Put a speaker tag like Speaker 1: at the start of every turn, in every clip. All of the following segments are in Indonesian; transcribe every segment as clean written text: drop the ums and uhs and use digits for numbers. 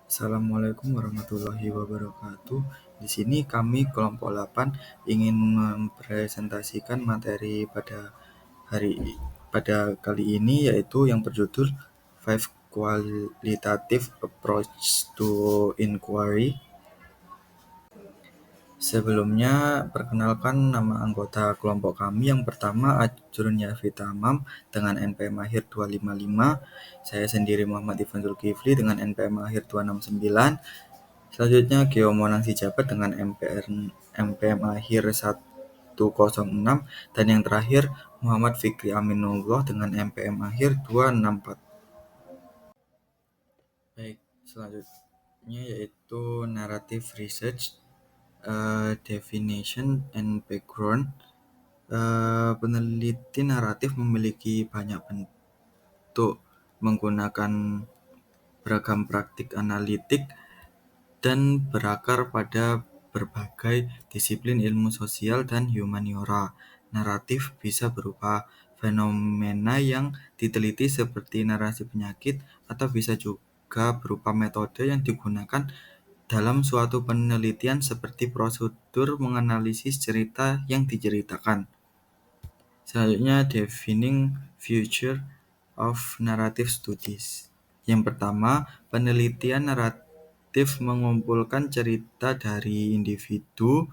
Speaker 1: Assalamualaikum warahmatullahi wabarakatuh. Di sini kami kelompok 8 ingin mempresentasikan materi pada kali ini, yaitu yang berjudul Five Qualitative Approach to Inquiry. Sebelumnya, perkenalkan nama anggota kelompok kami. Yang pertama, Ajrun Yafi Tamam dengan NPM akhir 255. Saya sendiri Muhammad Ifan Zulkifli dengan NPM akhir 269. Selanjutnya, Geo Monang Sijabat dengan MPM akhir 106. Dan yang terakhir, Muhammad Fikri Aminullah dengan MPM akhir 264. Baik, selanjutnya yaitu Narrative Research, Definition and Background. Peneliti naratif memiliki banyak bentuk, menggunakan beragam praktik analitik, dan berakar pada berbagai disiplin ilmu sosial dan humaniora. Naratif bisa berupa fenomena yang diteliti seperti narasi penyakit, atau bisa juga berupa metode yang digunakan dalam suatu penelitian seperti prosedur menganalisis cerita yang diceritakan. Selanjutnya, defining future of narrative studies. Yang pertama, penelitian naratif mengumpulkan cerita dari individu,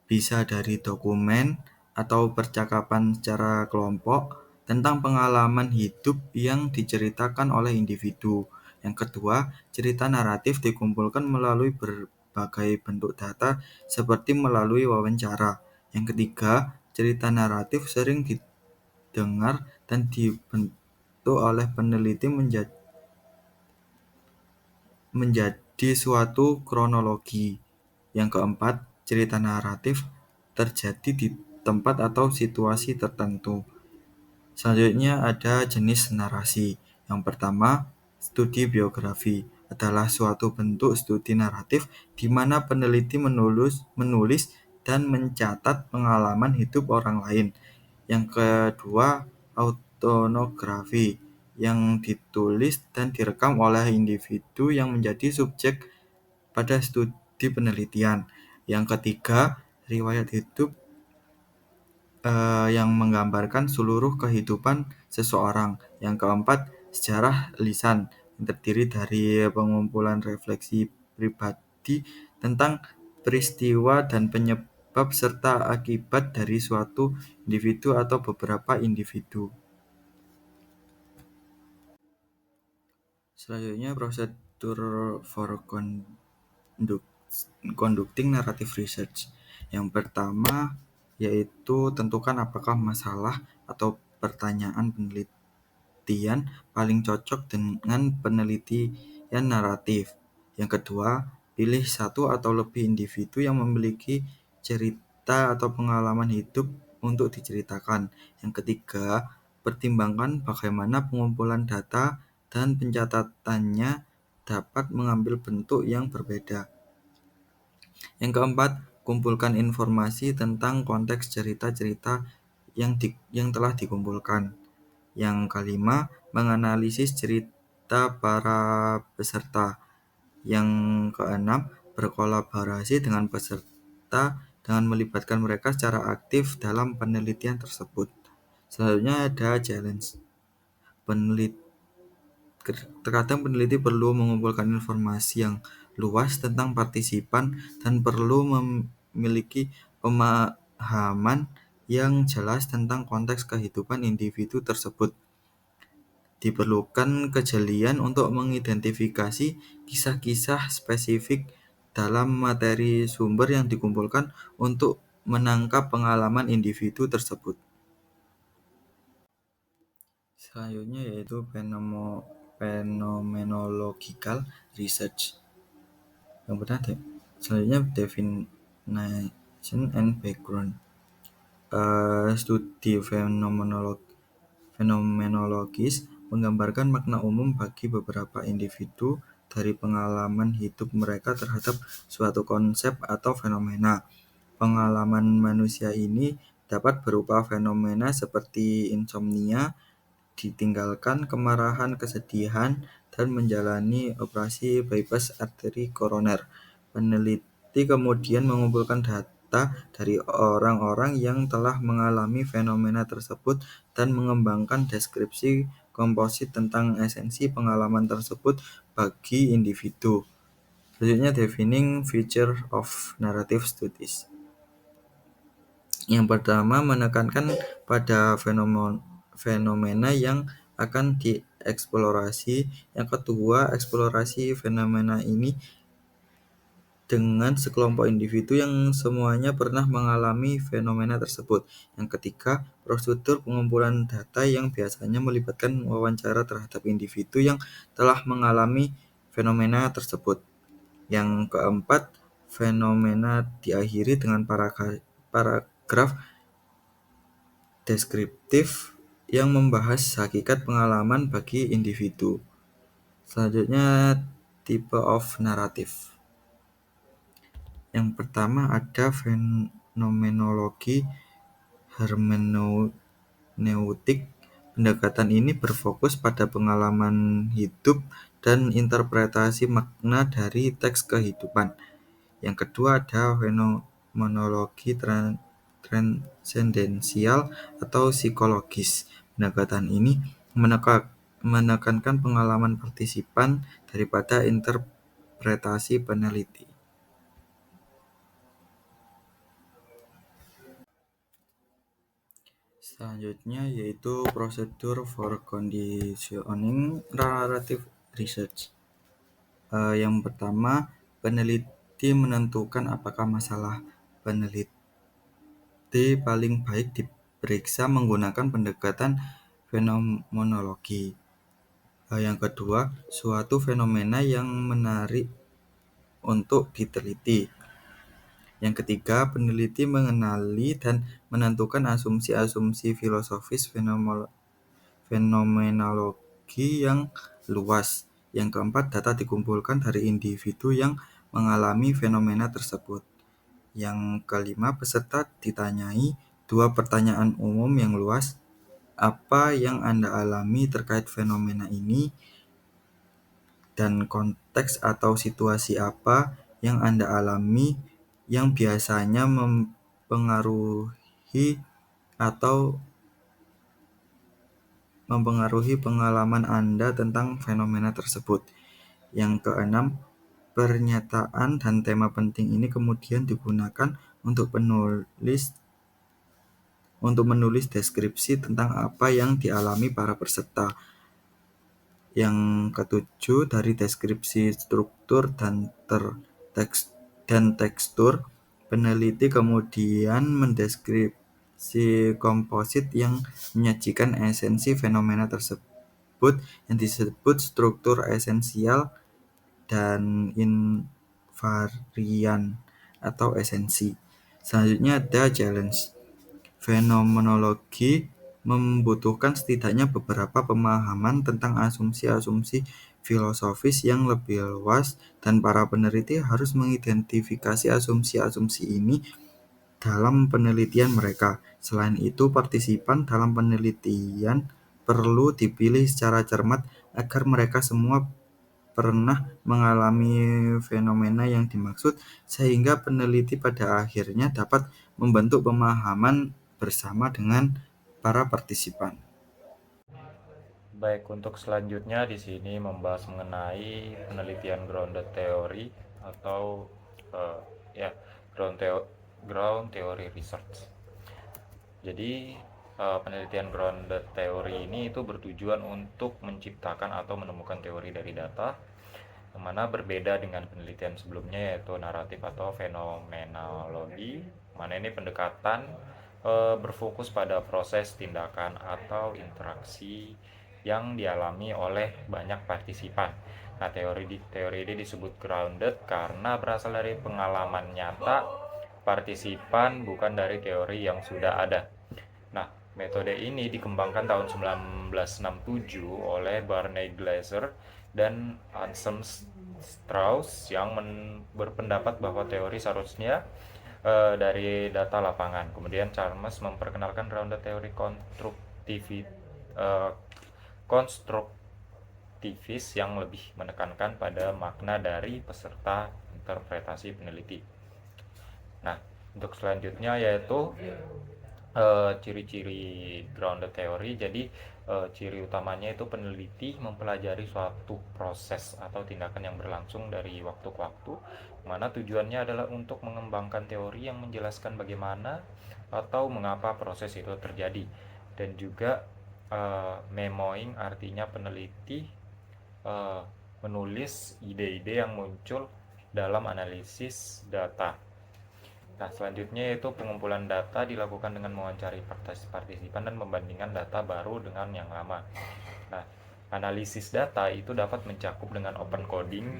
Speaker 1: bisa dari dokumen atau percakapan secara kelompok tentang pengalaman hidup yang diceritakan oleh individu. Yang kedua, cerita naratif dikumpulkan melalui berbagai bentuk data seperti melalui wawancara. Yang ketiga, cerita naratif sering didengar dan dibentuk oleh peneliti menjadi suatu kronologi. Yang keempat, cerita naratif terjadi di tempat atau situasi tertentu. Selanjutnya ada jenis narasi. Yang pertama, studi biografi adalah suatu bentuk studi naratif di mana peneliti menulis dan mencatat pengalaman hidup orang lain. Yang kedua, autonografi, yang ditulis dan direkam oleh individu yang menjadi subjek pada studi penelitian. Yang ketiga, riwayat hidup, yang menggambarkan seluruh kehidupan seseorang. Yang keempat, sejarah lisan, yang terdiri dari pengumpulan refleksi pribadi tentang peristiwa dan penyebab serta akibat dari suatu individu atau beberapa individu. Selanjutnya, prosedur for conducting narrative research. Yang pertama yaitu tentukan apakah masalah atau pertanyaan penelitian paling cocok dengan penelitian naratif. Yang kedua, pilih satu atau lebih individu yang memiliki cerita atau pengalaman hidup untuk diceritakan. Yang ketiga, pertimbangkan bagaimana pengumpulan data dan pencatatannya dapat mengambil bentuk yang berbeda. Yang keempat, kumpulkan informasi tentang konteks cerita-cerita yang telah dikumpulkan. Yang kelima, menganalisis cerita para peserta. Yang keenam, berkolaborasi dengan peserta dengan melibatkan mereka secara aktif dalam penelitian tersebut. Selanjutnya ada challenge. Terkadang peneliti perlu mengumpulkan informasi yang luas tentang partisipan dan perlu memiliki pemahaman yang jelas tentang konteks kehidupan individu tersebut. Diperlukan kejelian untuk mengidentifikasi kisah-kisah spesifik dalam materi sumber yang dikumpulkan untuk menangkap pengalaman individu tersebut. Selanjutnya yaitu phenomenological research. Yang pertama, selanjutnya definition and background. Studi fenomenologis menggambarkan makna umum bagi beberapa individu dari pengalaman hidup mereka terhadap suatu konsep atau fenomena. Pengalaman manusia ini dapat berupa fenomena seperti insomnia, ditinggalkan, kemarahan, kesedihan, dan menjalani operasi bypass arteri koroner. Peneliti kemudian mengumpulkan data dari orang-orang yang telah mengalami fenomena tersebut dan mengembangkan deskripsi komposit tentang esensi pengalaman tersebut bagi individu. Selanjutnya, defining feature of narrative studies. Yang pertama, menekankan pada fenomena yang akan dieksplorasi. Yang kedua, eksplorasi fenomena ini dengan sekelompok individu yang semuanya pernah mengalami fenomena tersebut. Yang ketiga, prosedur pengumpulan data yang biasanya melibatkan wawancara terhadap individu yang telah mengalami fenomena tersebut. Yang keempat, fenomena diakhiri dengan paragraf deskriptif yang membahas hakikat pengalaman bagi individu. Selanjutnya, type of narrative. Yang pertama ada fenomenologi hermeneutik. Pendekatan ini berfokus pada pengalaman hidup dan interpretasi makna dari teks kehidupan. Yang kedua ada fenomenologi transendensial atau psikologis. Pendekatan ini menekankan pengalaman partisipan daripada interpretasi peneliti. Selanjutnya yaitu prosedur for conditioning narrative research. Yang pertama, peneliti menentukan apakah masalah peneliti paling baik diperiksa menggunakan pendekatan fenomenologi. Yang kedua, suatu fenomena yang menarik untuk diteliti. Yang ketiga, peneliti mengenali dan menentukan asumsi-asumsi filosofis fenomenologi yang luas. Yang keempat, data dikumpulkan dari individu yang mengalami fenomena tersebut. Yang kelima, peserta ditanyai 2 pertanyaan umum yang luas. Apa yang Anda alami terkait fenomena ini? Dan konteks atau situasi apa yang Anda alami yang biasanya mempengaruhi pengalaman Anda tentang fenomena tersebut. Yang keenam, pernyataan dan tema penting ini kemudian digunakan untuk menulis deskripsi tentang apa yang dialami para peserta. Yang ketujuh, dari deskripsi struktur dan tekstur, peneliti kemudian mendeskripsi komposit yang menyajikan esensi fenomena tersebut yang disebut struktur esensial dan invarian atau esensi. Selanjutnya ada challenge. Fenomenologi membutuhkan setidaknya beberapa pemahaman tentang asumsi-asumsi filosofis yang lebih luas dan para peneliti harus mengidentifikasi asumsi-asumsi ini dalam penelitian mereka. Selain itu, partisipan dalam penelitian perlu dipilih secara cermat agar mereka semua pernah mengalami fenomena yang dimaksud, sehingga peneliti pada akhirnya dapat membentuk pemahaman bersama dengan para partisipan.
Speaker 2: Baik, untuk selanjutnya di sini membahas mengenai penelitian grounded theory atau eh, ya ground theory research. Jadi penelitian grounded theory ini itu bertujuan untuk menciptakan atau menemukan teori dari data, yang mana berbeda dengan penelitian sebelumnya yaitu naratif atau fenomenologi, mana ini pendekatan berfokus pada proses tindakan atau interaksi yang dialami oleh banyak partisipan. Nah, teori ini disebut grounded karena berasal dari pengalaman nyata partisipan, bukan dari teori yang sudah ada. Nah, metode ini dikembangkan tahun 1967 oleh Barney Glaser dan Anselm Strauss yang berpendapat bahwa teori seharusnya dari data lapangan. Kemudian Chalmers memperkenalkan rounded teori konstruktif yang lebih menekankan pada makna dari peserta interpretasi peneliti. Nah, untuk selanjutnya yaitu ciri-ciri grounded theory. Jadi ciri utamanya itu peneliti mempelajari suatu proses atau tindakan yang berlangsung dari waktu ke waktu, mana tujuannya adalah untuk mengembangkan teori yang menjelaskan bagaimana atau mengapa proses itu terjadi. Dan juga memoing artinya peneliti eh, menulis ide-ide yang muncul dalam analisis data. Nah, selanjutnya yaitu pengumpulan data dilakukan dengan mewawancari partisipan dan membandingkan data baru dengan yang lama. Nah, analisis data itu dapat mencakup dengan open coding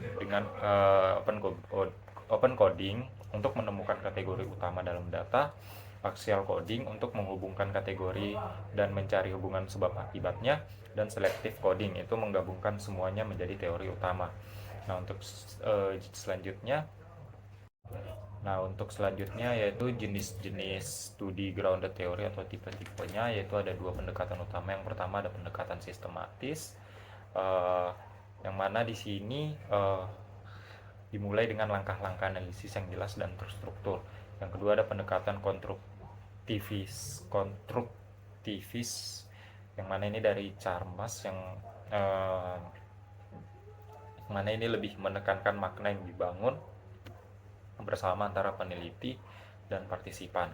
Speaker 2: open coding untuk menemukan kategori utama dalam data, axial coding untuk menghubungkan kategori dan mencari hubungan sebab akibatnya, dan selective coding itu menggabungkan semuanya menjadi teori utama. Nah, untuk selanjutnya untuk selanjutnya yaitu jenis-jenis studi grounded theory atau tipe-tipenya, yaitu ada dua pendekatan utama. Yang pertama ada pendekatan sistematis, eh, yang mana di sini dimulai dengan langkah-langkah analisis yang jelas dan terstruktur. Yang kedua ada pendekatan konstruktivis, yang mana ini dari Charmas, eh, mana ini lebih menekankan makna yang dibangun bersama antara peneliti dan partisipan.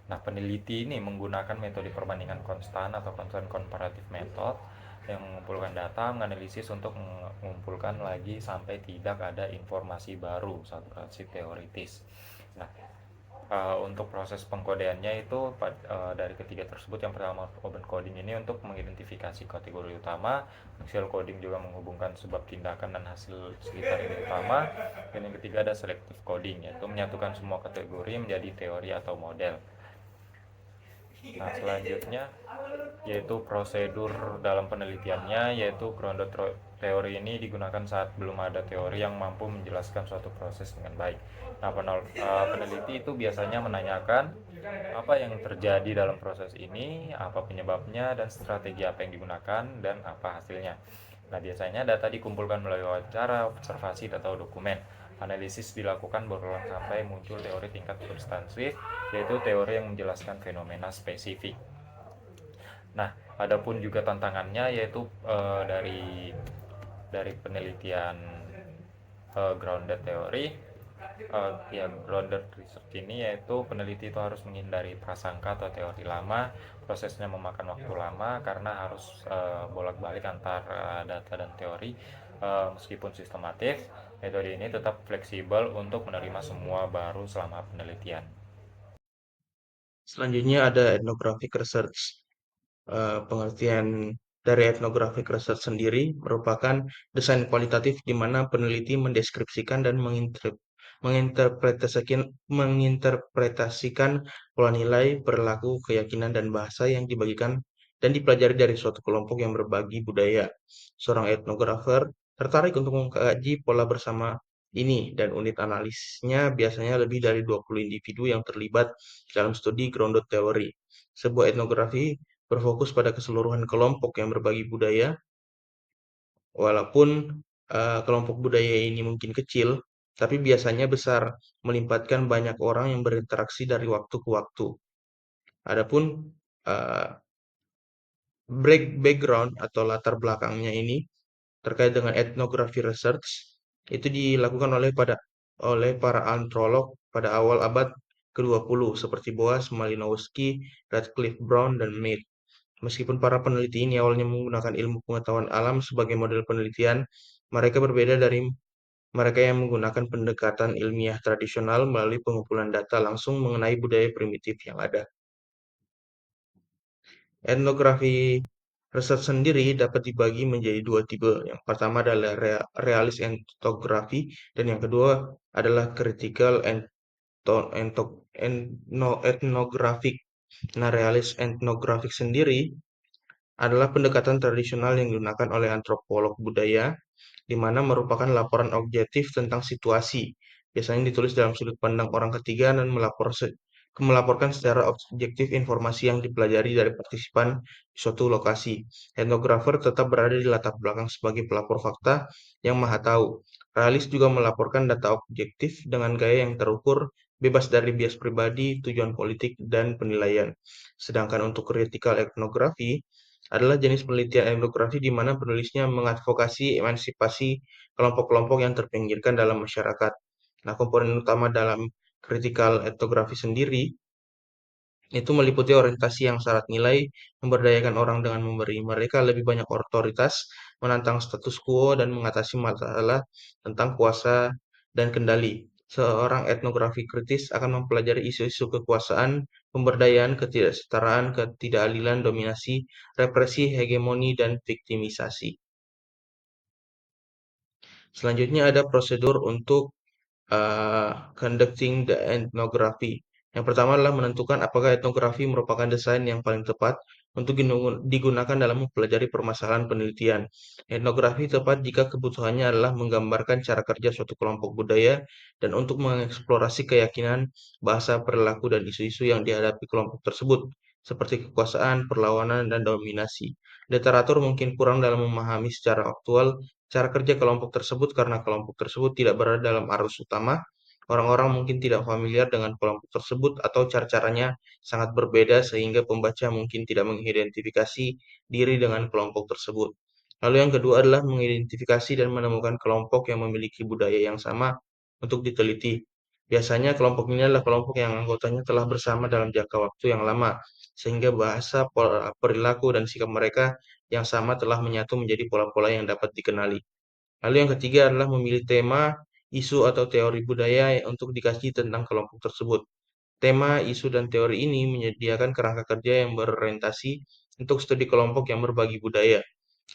Speaker 2: Nah, peneliti ini menggunakan metode perbandingan konstan atau constant comparative method yang mengumpulkan data, menganalisis untuk mengumpulkan lagi sampai tidak ada informasi baru, satu prinsip teoritis. Nah, untuk proses pengkodeannya itu dari ketiga tersebut, yang pertama open coding ini untuk mengidentifikasi kategori utama, axial coding juga menghubungkan sebab tindakan dan hasil sekitar ini utama, dan yang ketiga ada selective coding, yaitu menyatukan semua kategori menjadi teori atau model. Nah, selanjutnya yaitu prosedur dalam penelitiannya, yaitu grounded teori ini digunakan saat belum ada teori yang mampu menjelaskan suatu proses dengan baik. Nah, peneliti itu biasanya menanyakan apa yang terjadi dalam proses ini, apa penyebabnya, dan strategi apa yang digunakan, dan apa hasilnya. Nah, biasanya data dikumpulkan melalui wawancara, observasi, atau dokumen. Analisis dilakukan berulang sampai muncul teori tingkat substansif, yaitu teori yang menjelaskan fenomena spesifik. Nah, adapun juga tantangannya yaitu dari penelitian grounded theory, ya grounded research ini, yaitu peneliti itu harus menghindari prasangka atau teori lama. Prosesnya memakan waktu lama karena harus bolak-balik antara data dan teori. Meskipun sistematis, metode ini tetap fleksibel untuk menerima semua baru selama penelitian.
Speaker 3: Selanjutnya ada ethnographic research. Pengertian dari ethnographic research sendiri merupakan desain kualitatif di mana peneliti mendeskripsikan dan menginterpretasikan pola nilai, perilaku, keyakinan, dan bahasa yang dibagikan dan dipelajari dari suatu kelompok yang berbagi budaya. Seorang etnografer tertarik untuk mengkaji pola bersama ini, dan unit analisisnya biasanya lebih dari 20 individu yang terlibat dalam studi grounded theory. Sebuah etnografi berfokus pada keseluruhan kelompok yang berbagi budaya, walaupun kelompok budaya ini mungkin kecil, tapi biasanya besar, melibatkan banyak orang yang berinteraksi dari waktu ke waktu. Adapun uh, background atau latar belakangnya ini terkait dengan ethnography research itu dilakukan oleh para antropolog pada awal abad ke-20 seperti Boas, Malinowski, Radcliffe Brown, dan Mead. Meskipun para peneliti ini awalnya menggunakan ilmu pengetahuan alam sebagai model penelitian, mereka berbeda dari mereka yang menggunakan pendekatan ilmiah tradisional melalui pengumpulan data langsung mengenai budaya primitif yang ada. Etnografi research sendiri dapat dibagi menjadi dua tipe. Yang pertama adalah realis etnografi, dan yang kedua adalah critical ethnographic. Nah, realis ethnographic sendiri adalah pendekatan tradisional yang digunakan oleh antropolog budaya, di mana merupakan laporan objektif tentang situasi, biasanya ditulis dalam sudut pandang orang ketiga dan melaporkan secara objektif informasi yang dipelajari dari partisipan di suatu lokasi. Etnografer tetap berada di latar belakang sebagai pelapor fakta yang maha tahu. Realis juga melaporkan data objektif dengan gaya yang terukur, bebas dari bias pribadi, tujuan politik, dan penilaian. Sedangkan untuk critical etnografi adalah jenis penelitian etnografi di mana penulisnya mengadvokasi emansipasi kelompok-kelompok yang terpinggirkan dalam masyarakat. Nah, komponen utama dalam critical etnografi sendiri itu meliputi orientasi yang syarat nilai, memberdayakan orang dengan memberi mereka lebih banyak otoritas, menantang status quo, dan mengatasi masalah tentang kuasa dan kendali. Seorang etnografi kritis akan mempelajari isu-isu kekuasaan, pemberdayaan, ketidaksetaraan, ketidakadilan, dominasi, represi, hegemoni, dan viktimisasi. Selanjutnya ada prosedur untuk conducting the ethnography. Yang pertama adalah menentukan apakah etnografi merupakan desain yang paling tepat untuk digunakan dalam mempelajari permasalahan penelitian. Etnografi tepat jika kebutuhannya adalah menggambarkan cara kerja suatu kelompok budaya dan untuk mengeksplorasi keyakinan, bahasa, perilaku, dan isu-isu yang dihadapi kelompok tersebut, seperti kekuasaan, perlawanan, dan dominasi. Literatur mungkin kurang dalam memahami secara aktual cara kerja kelompok tersebut karena kelompok tersebut tidak berada dalam arus utama. Orang-orang mungkin tidak familiar dengan kelompok tersebut atau cara-caranya sangat berbeda sehingga pembaca mungkin tidak mengidentifikasi diri dengan kelompok tersebut. Lalu yang kedua adalah mengidentifikasi dan menemukan kelompok yang memiliki budaya yang sama untuk diteliti. Biasanya kelompok ini adalah kelompok yang anggotanya telah bersama dalam jangka waktu yang lama, sehingga bahasa, perilaku, dan sikap mereka yang sama telah menyatu menjadi pola-pola yang dapat dikenali. Lalu yang ketiga adalah memilih tema, isu atau teori budaya untuk dikaji tentang kelompok tersebut. Tema, isu, dan teori ini menyediakan kerangka kerja yang berorientasi untuk studi kelompok yang berbagi budaya.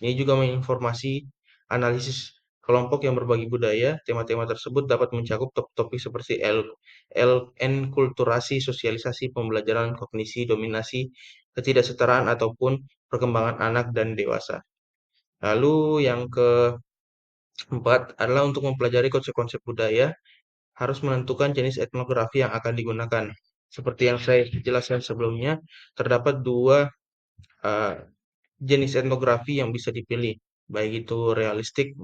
Speaker 3: Ini juga menginformasi analisis kelompok yang berbagi budaya. Tema-tema tersebut dapat mencakup topik-topik seperti enkulturasi, sosialisasi, pembelajaran, kognisi, dominasi, ketidaksetaraan, ataupun perkembangan anak dan dewasa. Lalu yang keempat adalah untuk mempelajari konsep-konsep budaya, harus menentukan jenis etnografi yang akan digunakan. Seperti yang saya jelaskan sebelumnya, terdapat dua uh, jenis etnografi yang bisa dipilih, baik itu realistik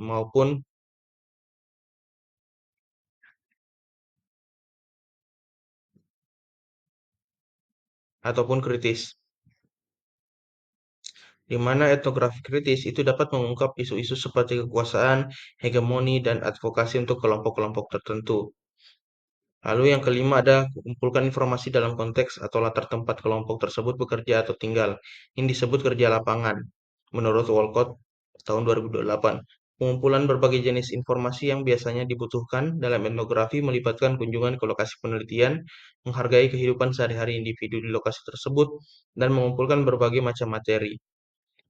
Speaker 3: ataupun kritis. Di mana etnografi kritis itu dapat mengungkap isu-isu seperti kekuasaan, hegemoni, dan advokasi untuk kelompok-kelompok tertentu. Lalu yang kelima ada kumpulkan informasi dalam konteks atau latar tempat kelompok tersebut bekerja atau tinggal. Ini disebut kerja lapangan. Menurut Walcott tahun 2008, pengumpulan berbagai jenis informasi yang biasanya dibutuhkan dalam etnografi melibatkan kunjungan ke lokasi penelitian, menghargai kehidupan sehari-hari individu di lokasi tersebut, dan mengumpulkan berbagai macam materi.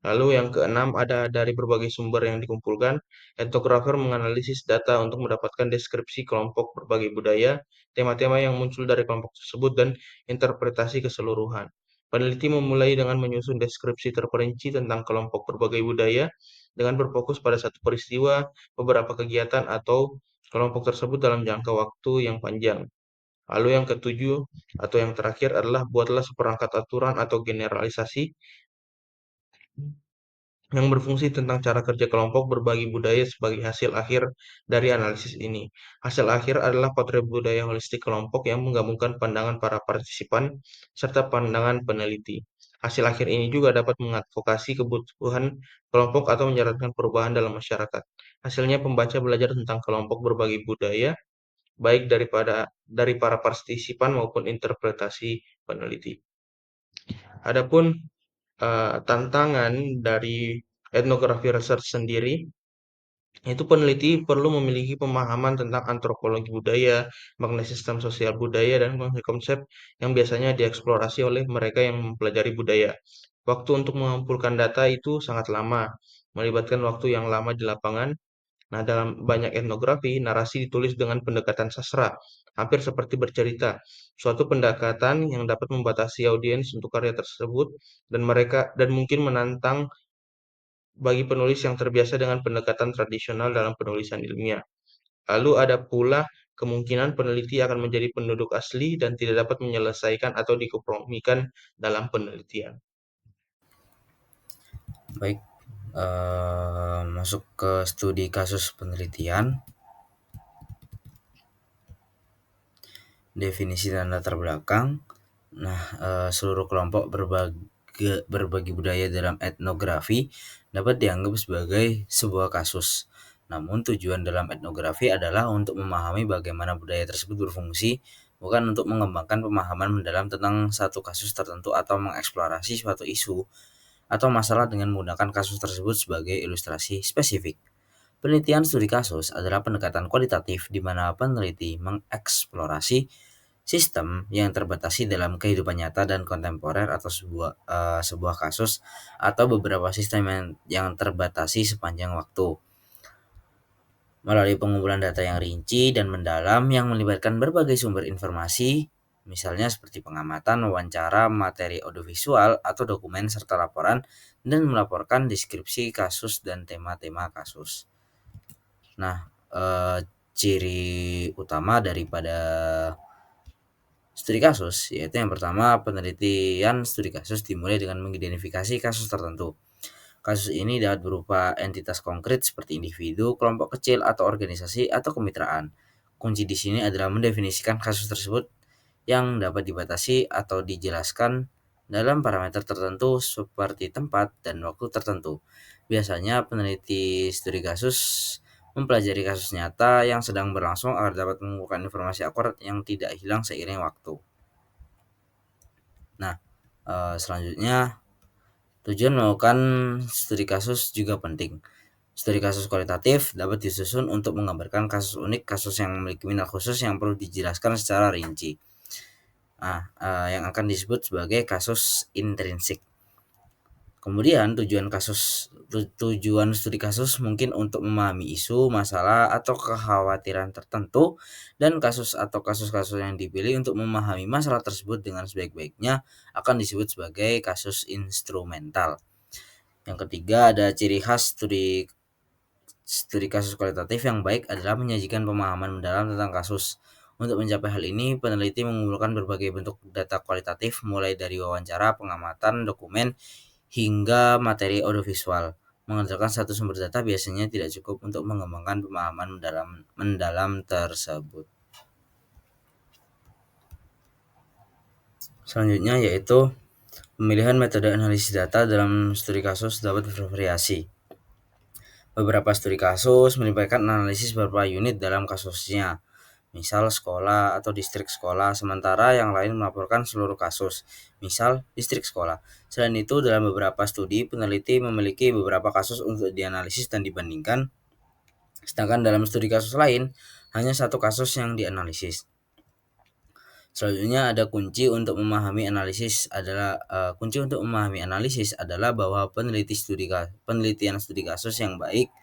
Speaker 3: Lalu yang keenam ada dari berbagai sumber yang dikumpulkan, etnografer menganalisis data untuk mendapatkan deskripsi kelompok berbagai budaya, tema-tema yang muncul dari kelompok tersebut, dan interpretasi keseluruhan. Peneliti memulai dengan menyusun deskripsi terperinci tentang kelompok berbagai budaya dengan berfokus pada satu peristiwa, beberapa kegiatan, atau kelompok tersebut dalam jangka waktu yang panjang. Lalu yang ketujuh atau yang terakhir adalah buatlah seperangkat aturan atau generalisasi yang berfungsi tentang cara kerja kelompok berbagi budaya sebagai hasil akhir dari analisis ini. Hasil akhir adalah potret budaya holistik kelompok yang menggabungkan pandangan para partisipan serta pandangan peneliti. Hasil akhir ini juga dapat mengadvokasi kebutuhan kelompok atau menyarankan perubahan dalam masyarakat. Hasilnya pembaca belajar tentang kelompok berbagi budaya, baik dari para partisipan maupun interpretasi peneliti. Adapun tantangan dari etnografi research sendiri, itu peneliti perlu memiliki pemahaman tentang antropologi budaya, makna sistem sosial budaya, dan konsep-konsep yang biasanya dieksplorasi oleh mereka yang mempelajari budaya. Waktu untuk mengumpulkan data itu sangat lama, melibatkan waktu yang lama di lapangan. Nah, dalam banyak etnografi, narasi ditulis dengan pendekatan sastra, hampir seperti bercerita. Suatu pendekatan yang dapat membatasi audiens untuk karya tersebut dan mungkin menantang bagi penulis yang terbiasa dengan pendekatan tradisional dalam penulisan ilmiah. Lalu ada pula Kemungkinan peneliti akan menjadi penduduk asli dan tidak dapat menyelesaikan atau dikompromikan dalam penelitian.
Speaker 4: Baik, masuk ke studi kasus penelitian, definisi dan latar belakang. Nah, seluruh kelompok berbagi budaya dalam etnografi dapat dianggap sebagai sebuah kasus. Namun tujuan dalam etnografi adalah untuk memahami bagaimana budaya tersebut berfungsi, bukan untuk mengembangkan pemahaman mendalam tentang satu kasus tertentu atau mengeksplorasi suatu isu atau masalah dengan menggunakan kasus tersebut sebagai ilustrasi spesifik. Penelitian studi kasus adalah pendekatan kualitatif di mana peneliti mengeksplorasi sistem yang terbatasi dalam kehidupan nyata dan kontemporer atau sebuah kasus atau beberapa sistem yang terbatasi sepanjang waktu. Melalui pengumpulan data yang rinci dan mendalam yang melibatkan berbagai sumber informasi, misalnya seperti pengamatan, wawancara, materi audiovisual, atau dokumen serta laporan, dan melaporkan deskripsi kasus dan tema-tema kasus. Nah, ciri utama daripada studi kasus yaitu yang pertama, penelitian studi kasus dimulai dengan mengidentifikasi kasus tertentu. Kasus ini dapat berupa entitas konkret seperti individu, kelompok kecil, atau organisasi atau kemitraan. Kunci di sini adalah mendefinisikan kasus tersebut yang dapat dibatasi atau dijelaskan dalam parameter tertentu seperti tempat dan waktu tertentu. Biasanya peneliti studi kasus mempelajari kasus nyata yang sedang berlangsung agar dapat mengumpulkan informasi akurat yang tidak hilang seiring waktu. Nah, selanjutnya tujuan melakukan studi kasus juga penting. Studi kasus kualitatif dapat disusun untuk menggambarkan kasus unik, kasus yang memiliki minat khusus yang perlu dijelaskan secara rinci. Yang akan disebut sebagai kasus intrinsik. Kemudian tujuan studi kasus mungkin untuk memahami isu, masalah, atau kekhawatiran tertentu, dan kasus atau kasus-kasus yang dipilih untuk memahami masalah tersebut dengan sebaik-baiknya akan disebut sebagai kasus instrumental. Yang ketiga, ada ciri khas studi kasus kualitatif yang baik adalah menyajikan pemahaman mendalam tentang kasus. Untuk mencapai hal ini, peneliti mengumpulkan berbagai bentuk data kualitatif mulai dari wawancara, pengamatan, dokumen, hingga materi audiovisual. Mengandalkan satu sumber data biasanya tidak cukup untuk mengembangkan pemahaman mendalam tersebut. Selanjutnya yaitu pemilihan metode analisis data dalam studi kasus dapat bervariasi. Beberapa studi kasus melibatkan analisis beberapa unit dalam kasusnya, misal sekolah atau distrik sekolah, sementara yang lain melaporkan seluruh kasus, misal distrik sekolah. Selain itu, dalam beberapa studi, peneliti memiliki beberapa kasus untuk dianalisis dan dibandingkan, sedangkan dalam studi kasus lain, hanya satu kasus yang dianalisis. Selanjutnya ada kunci untuk memahami analisis adalah bahwa penelitian studi kasus yang baik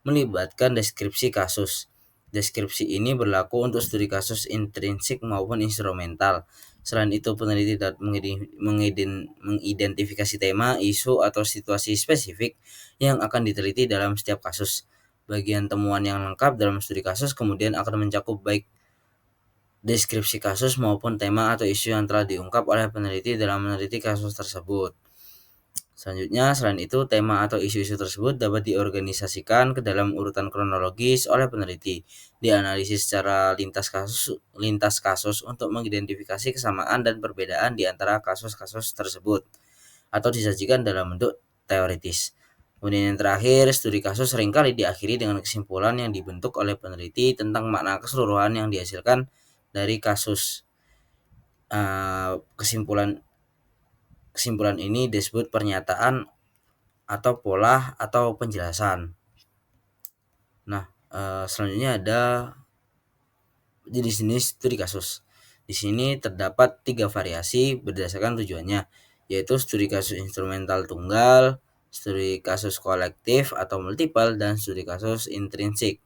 Speaker 4: melibatkan deskripsi kasus. Deskripsi ini berlaku untuk studi kasus intrinsik maupun instrumental. Selain itu, peneliti dapat mengidentifikasi tema, isu, atau situasi spesifik yang akan diteliti dalam setiap kasus. Bagian temuan yang lengkap dalam studi kasus kemudian akan mencakup baik deskripsi kasus maupun tema atau isu yang telah diungkap oleh peneliti dalam meneliti kasus tersebut. Selanjutnya, selain itu, tema atau isu-isu tersebut dapat diorganisasikan ke dalam urutan kronologis oleh peneliti, dianalisis secara lintas kasus untuk mengidentifikasi kesamaan dan perbedaan di antara kasus-kasus tersebut, atau disajikan dalam bentuk teoritis. Kemudian yang terakhir, studi kasus seringkali diakhiri dengan kesimpulan yang dibentuk oleh peneliti tentang makna keseluruhan yang dihasilkan dari kasus. Kesimpulan ini disebut pernyataan atau pola atau penjelasan. Nah, selanjutnya ada jenis-jenis studi kasus. Di sini terdapat 3 variasi berdasarkan tujuannya, yaitu studi kasus instrumental tunggal, studi kasus kolektif atau multiple, dan studi kasus intrinsik.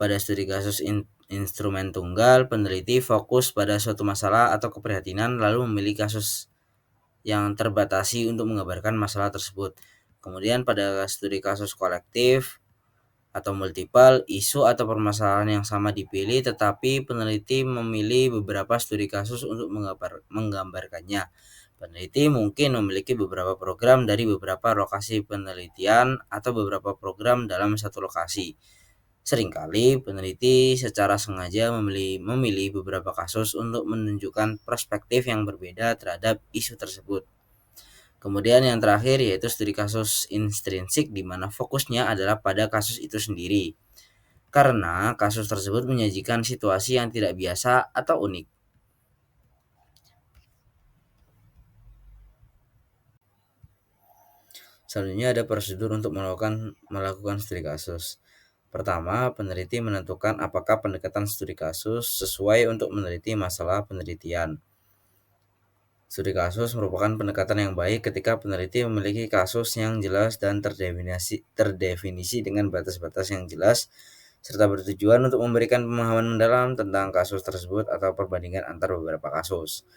Speaker 4: Pada studi kasus instrumen tunggal, peneliti fokus pada suatu masalah atau keprihatinan lalu memilih kasus yang terbatasi untuk menggambarkan masalah tersebut. Kemudian pada studi kasus kolektif, atau multiple, isu atau permasalahan yang sama dipilih, tetapi peneliti memilih beberapa studi kasus untuk menggambarkannya. Peneliti mungkin memiliki beberapa program dari beberapa lokasi penelitian atau beberapa program dalam satu lokasi. Seringkali peneliti secara sengaja memilih beberapa kasus untuk menunjukkan perspektif yang berbeda terhadap isu tersebut. Kemudian yang terakhir yaitu studi kasus intrinsik, di mana fokusnya adalah pada kasus itu sendiri, karena kasus tersebut menyajikan situasi yang tidak biasa atau unik. Selanjutnya ada prosedur untuk melakukan studi kasus. Pertama, peneliti menentukan apakah pendekatan studi kasus sesuai untuk meneliti masalah penelitian. Studi kasus merupakan pendekatan yang baik ketika peneliti memiliki kasus yang jelas dan terdefinisi dengan batas-batas yang jelas, serta bertujuan untuk memberikan pemahaman mendalam tentang kasus tersebut atau perbandingan antar beberapa kasus.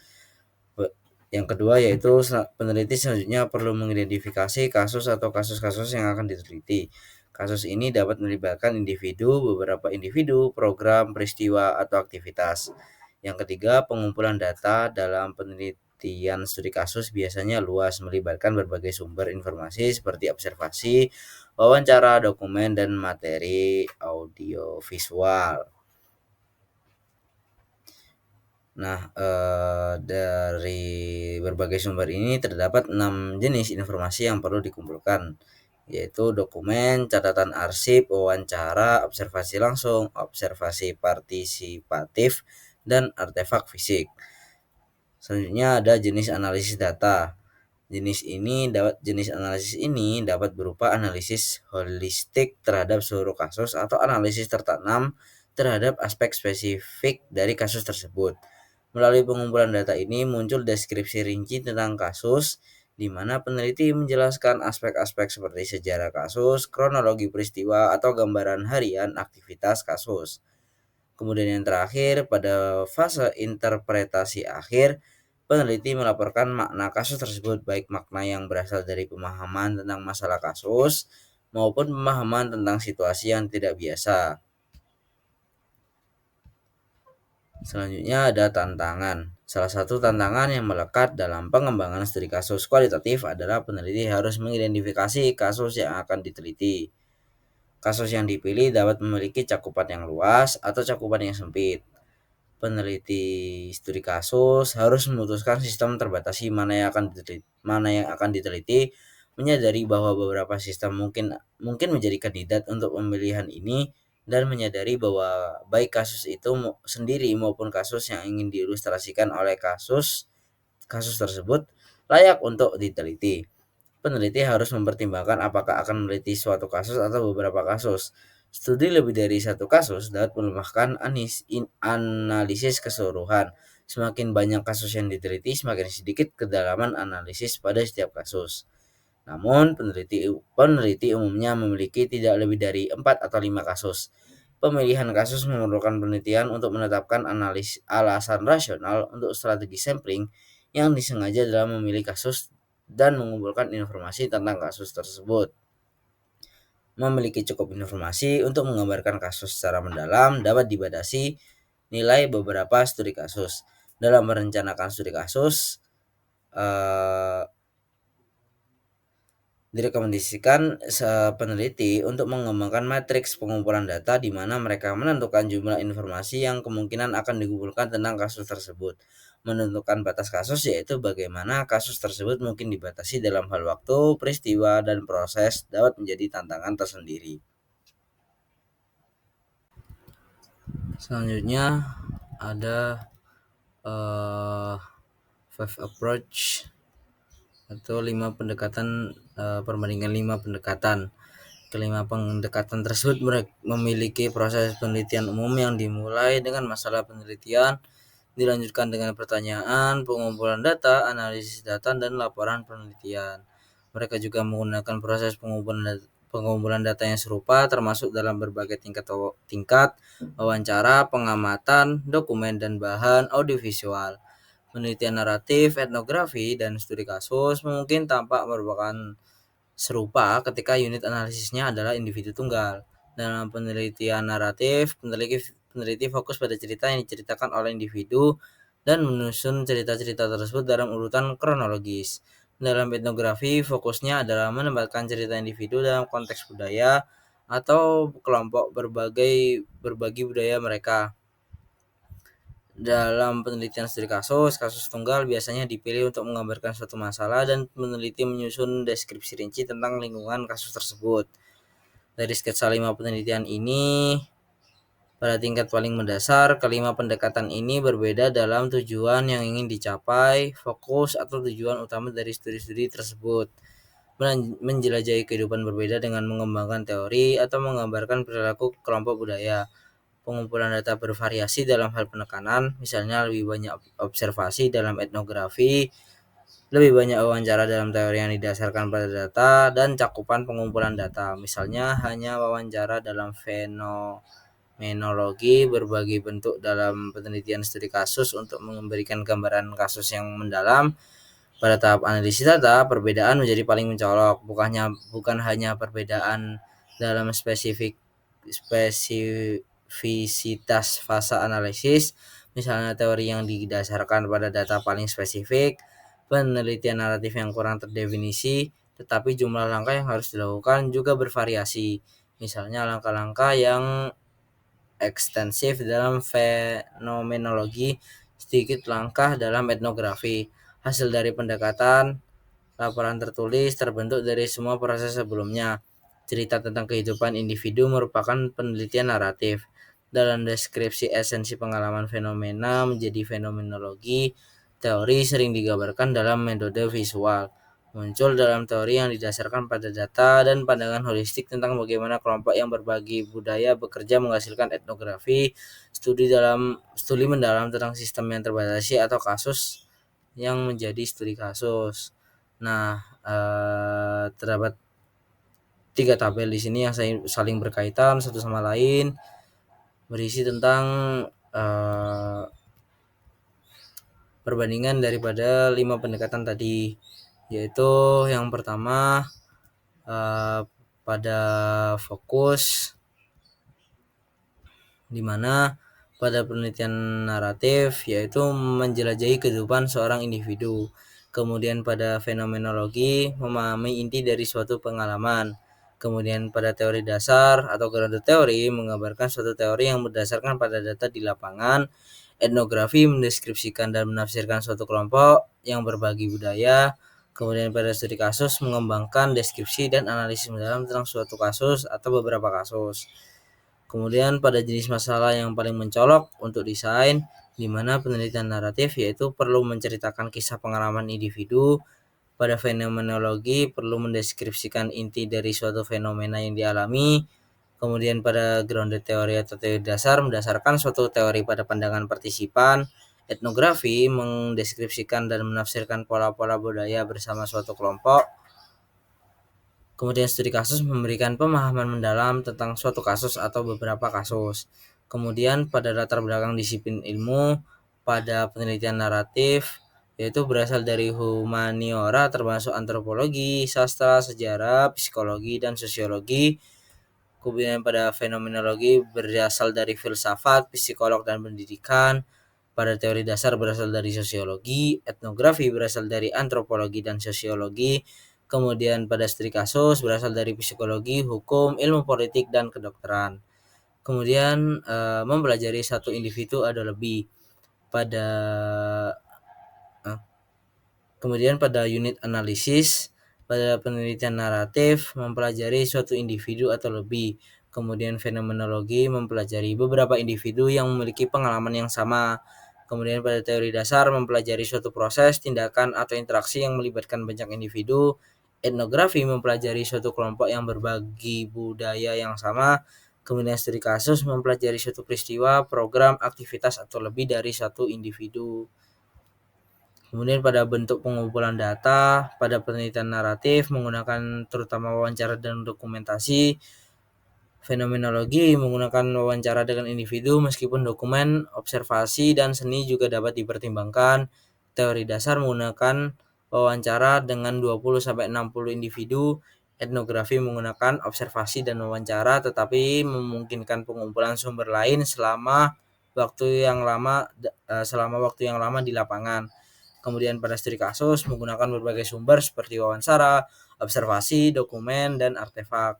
Speaker 4: Yang kedua yaitu peneliti selanjutnya perlu mengidentifikasi kasus atau kasus-kasus yang akan diteliti. Kasus ini dapat melibatkan beberapa individu, program, peristiwa, atau aktivitas. Yang ketiga, pengumpulan data dalam penelitian studi kasus biasanya luas, melibatkan berbagai sumber informasi seperti observasi, wawancara, dokumen, dan materi audiovisual. Nah, dari berbagai sumber ini terdapat 6 jenis informasi yang perlu dikumpulkan, yaitu dokumen, catatan arsip, wawancara, observasi langsung, observasi partisipatif, dan artefak fisik. Selanjutnya ada jenis analisis data. Jenis analisis ini dapat berupa analisis holistik terhadap seluruh kasus atau analisis tertanam terhadap aspek spesifik dari kasus tersebut. Melalui pengumpulan data ini muncul deskripsi rinci tentang kasus, di mana peneliti menjelaskan aspek-aspek seperti sejarah kasus, kronologi peristiwa, atau gambaran harian aktivitas kasus. Kemudian yang terakhir, pada fase interpretasi akhir, peneliti melaporkan makna kasus tersebut, baik makna yang berasal dari pemahaman tentang masalah kasus maupun pemahaman tentang situasi yang tidak biasa. Selanjutnya ada tantangan. Salah satu tantangan yang melekat dalam pengembangan studi kasus kualitatif adalah peneliti harus mengidentifikasi kasus yang akan diteliti. Kasus yang dipilih dapat memiliki cakupan yang luas atau cakupan yang sempit. Peneliti studi kasus harus memutuskan sistem terbatasi mana yang akan diteliti, menyadari bahwa beberapa sistem mungkin menjadi kandidat untuk pemilihan ini, dan menyadari bahwa baik kasus itu sendiri maupun kasus yang ingin diilustrasikan oleh kasus tersebut layak untuk diteliti. Peneliti harus mempertimbangkan apakah akan meneliti suatu kasus atau beberapa kasus. Studi lebih dari satu kasus dapat melemahkan analisis keseluruhan. Semakin banyak kasus yang diteliti, semakin sedikit kedalaman analisis pada setiap kasus. Namun, peneliti umumnya memiliki tidak lebih dari 4 atau 5 kasus. Pemilihan kasus memerlukan penelitian untuk menetapkan alasan rasional untuk strategi sampling yang disengaja dalam memilih kasus dan mengumpulkan informasi tentang kasus tersebut. Memiliki cukup informasi untuk menggambarkan kasus secara mendalam dapat dibatasi nilai beberapa studi kasus. Dalam merencanakan studi kasus, direkomendasikan peneliti untuk mengembangkan matriks pengumpulan data, di mana mereka menentukan jumlah informasi yang kemungkinan akan dikumpulkan tentang kasus tersebut. Menentukan batas kasus yaitu bagaimana kasus tersebut mungkin dibatasi dalam hal waktu, peristiwa, dan proses dapat menjadi tantangan tersendiri. Selanjutnya ada 5 approach atau 5 pendekatan, perbandingan 5 pendekatan. Kelima pendekatan tersebut memiliki proses penelitian umum yang dimulai dengan masalah penelitian, dilanjutkan dengan pertanyaan, pengumpulan data, analisis data, dan laporan penelitian. Mereka juga menggunakan proses pengumpulan data yang serupa, termasuk dalam berbagai tingkat wawancara, pengamatan, dokumen, dan bahan audiovisual. Penelitian naratif, etnografi, dan studi kasus mungkin tampak merupakan serupa ketika unit analisisnya adalah individu tunggal. Dalam penelitian naratif, peneliti fokus pada cerita yang diceritakan oleh individu dan menyusun cerita-cerita tersebut dalam urutan kronologis. Dalam etnografi, fokusnya adalah menempatkan cerita individu dalam konteks budaya atau kelompok berbagi budaya mereka. Dalam penelitian studi kasus tunggal biasanya dipilih untuk menggambarkan suatu masalah dan peneliti menyusun deskripsi rinci tentang lingkungan kasus tersebut. Dari sketsa 5 penelitian ini, pada tingkat paling mendasar, kelima pendekatan ini berbeda dalam tujuan yang ingin dicapai, fokus atau tujuan utama dari studi-studi tersebut. Menjelajahi kehidupan berbeda dengan mengembangkan teori atau menggambarkan perilaku kelompok budaya. Pengumpulan data bervariasi dalam hal penekanan, misalnya lebih banyak observasi dalam etnografi, lebih banyak wawancara dalam teori yang didasarkan pada data, dan cakupan pengumpulan data, misalnya hanya wawancara dalam fenomenologi berbagai bentuk dalam penelitian studi kasus untuk memberikan gambaran kasus yang mendalam. Pada tahap analisis data, perbedaan menjadi paling mencolok, bukan hanya perbedaan dalam spesifisitas fase analisis, misalnya teori yang didasarkan pada data paling spesifik, penelitian naratif yang kurang terdefinisi, tetapi jumlah langkah yang harus dilakukan juga bervariasi, misalnya langkah-langkah yang ekstensif dalam fenomenologi, sedikit langkah dalam etnografi. Hasil dari pendekatan laporan tertulis terbentuk dari semua proses sebelumnya. Cerita tentang kehidupan individu merupakan penelitian naratif. Dalam deskripsi esensi pengalaman fenomena menjadi fenomenologi, teori sering digambarkan dalam metode visual. Muncul dalam teori yang didasarkan pada data dan pandangan holistik tentang bagaimana kelompok yang berbagi budaya bekerja menghasilkan etnografi, studi mendalam tentang sistem yang terbatasi atau kasus yang menjadi studi kasus. Nah, terdapat 3 tabel di sini yang saling berkaitan satu sama lain, berisi tentang perbandingan daripada 5 pendekatan tadi, yaitu yang pertama pada fokus, di mana pada penelitian naratif yaitu menjelajahi kehidupan seorang individu. Kemudian pada fenomenologi memahami inti dari suatu pengalaman. Kemudian pada teori dasar atau ground teori menggambarkan suatu teori yang berdasarkan pada data di lapangan. Etnografi mendeskripsikan dan menafsirkan suatu kelompok yang berbagi budaya. Kemudian pada studi kasus mengembangkan deskripsi dan analisis mendalam tentang suatu kasus atau beberapa kasus. Kemudian pada jenis masalah yang paling mencolok untuk desain, di mana penelitian naratif yaitu perlu menceritakan kisah pengalaman individu. Pada fenomenologi perlu mendeskripsikan inti dari suatu fenomena yang dialami. Kemudian pada grounded teori atau teori dasar mendasarkan suatu teori pada pandangan partisipan. Etnografi mendeskripsikan dan menafsirkan pola-pola budaya bersama suatu kelompok. Kemudian studi kasus memberikan pemahaman mendalam tentang suatu kasus atau beberapa kasus. Kemudian pada latar belakang disiplin ilmu, pada penelitian naratif, yaitu berasal dari humaniora termasuk antropologi, sastra, sejarah, psikologi, dan sosiologi. Kemudian pada fenomenologi berasal dari filsafat, psikolog, dan pendidikan. Pada teori dasar berasal dari sosiologi, etnografi berasal dari antropologi dan sosiologi. Kemudian pada studi kasus berasal dari psikologi, hukum, ilmu politik, dan kedokteran. Kemudian mempelajari satu individu ada lebih. Kemudian pada unit analisis, pada penelitian naratif mempelajari suatu individu atau lebih. Kemudian fenomenologi mempelajari beberapa individu yang memiliki pengalaman yang sama. Kemudian pada teori dasar mempelajari suatu proses, tindakan, atau interaksi yang melibatkan banyak individu. Etnografi mempelajari suatu kelompok yang berbagi budaya yang sama. Kemudian studi kasus mempelajari suatu peristiwa, program, aktivitas, atau lebih dari satu individu. Kemudian pada bentuk pengumpulan data, pada penelitian naratif menggunakan terutama wawancara dan dokumentasi. Fenomenologi menggunakan wawancara dengan individu meskipun dokumen, observasi, dan seni juga dapat dipertimbangkan. Teori dasar menggunakan wawancara dengan 20-60 individu. etnografi menggunakan observasi dan wawancara, tetapi memungkinkan pengumpulan sumber lain selama waktu yang lama di lapangan. Kemudian pada studi kasus menggunakan berbagai sumber seperti wawancara, observasi, dokumen, dan artefak.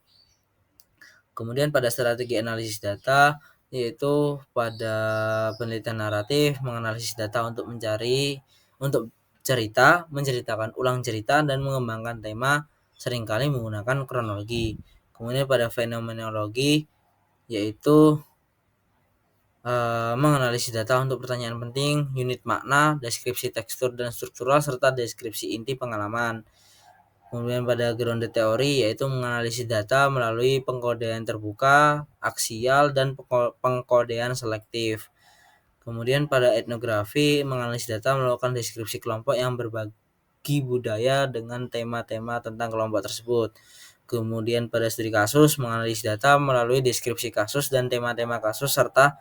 Speaker 4: Kemudian pada strategi analisis data, yaitu pada penelitian naratif menganalisis data untuk menceritakan ulang cerita dan mengembangkan tema, seringkali menggunakan kronologi. Kemudian pada fenomenologi, yaitu menganalisis data untuk pertanyaan penting, unit makna, deskripsi tekstur dan struktural, serta deskripsi inti pengalaman. Kemudian pada grounded teori, yaitu menganalisis data melalui pengkodean terbuka, aksial, dan pengkodean selektif. Kemudian pada etnografi, menganalisis data melakukan deskripsi kelompok yang berbagi budaya dengan tema-tema tentang kelompok tersebut. Kemudian pada studi kasus, menganalisis data melalui deskripsi kasus dan tema-tema kasus serta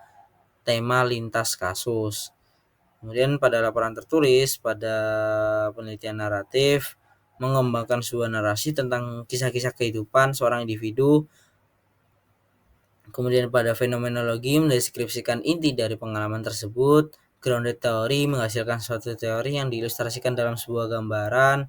Speaker 4: tema lintas kasus. Kemudian pada laporan tertulis, pada penelitian naratif, mengembangkan sebuah narasi tentang kisah-kisah kehidupan seorang individu. Kemudian pada fenomenologi, mendeskripsikan inti dari pengalaman tersebut. Grounded teori menghasilkan suatu teori yang diilustrasikan dalam sebuah gambaran.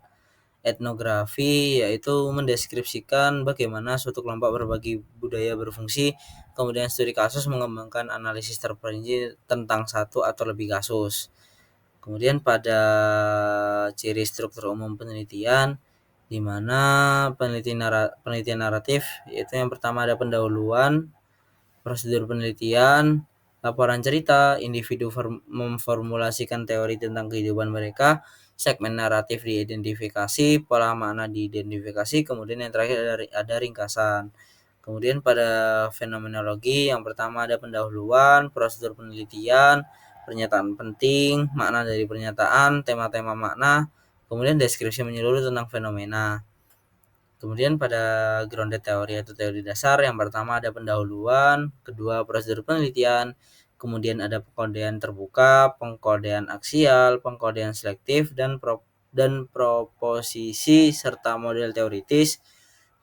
Speaker 4: Etnografi yaitu mendeskripsikan bagaimana suatu kelompok berbagi budaya berfungsi. Kemudian studi kasus mengembangkan analisis terperinci tentang satu atau lebih kasus. Kemudian pada ciri struktur umum penelitian, di mana penelitian naratif, yaitu yang pertama ada pendahuluan, prosedur penelitian, laporan cerita, individu memformulasikan teori tentang kehidupan mereka, segmen naratif diidentifikasi, pola makna diidentifikasi, kemudian yang terakhir ada ringkasan. Kemudian pada fenomenologi, yang pertama ada pendahuluan, prosedur penelitian, pernyataan penting, makna dari pernyataan, tema-tema makna, kemudian deskripsi menyeluruh tentang fenomena. Kemudian pada grounded teori atau teori dasar, yang pertama ada pendahuluan, kedua prosedur penelitian, kemudian ada pengkodean terbuka, pengkodean aksial, pengkodean selektif, dan proposisi serta model teoritis.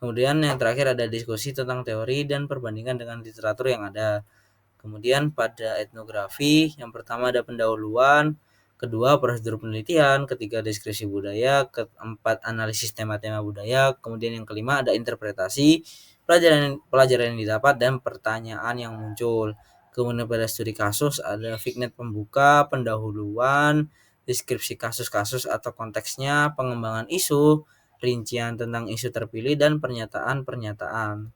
Speaker 4: Kemudian yang terakhir ada diskusi tentang teori dan perbandingan dengan literatur yang ada. Kemudian pada etnografi, yang pertama ada pendahuluan, kedua prosedur penelitian, ketiga deskripsi budaya, keempat analisis tema-tema budaya, kemudian yang kelima ada interpretasi, pelajaran yang didapat, dan pertanyaan yang muncul. Kemudian pada studi kasus ada vignette pembuka, pendahuluan, deskripsi kasus-kasus atau konteksnya, pengembangan isu, rincian tentang isu terpilih, dan pernyataan-pernyataan.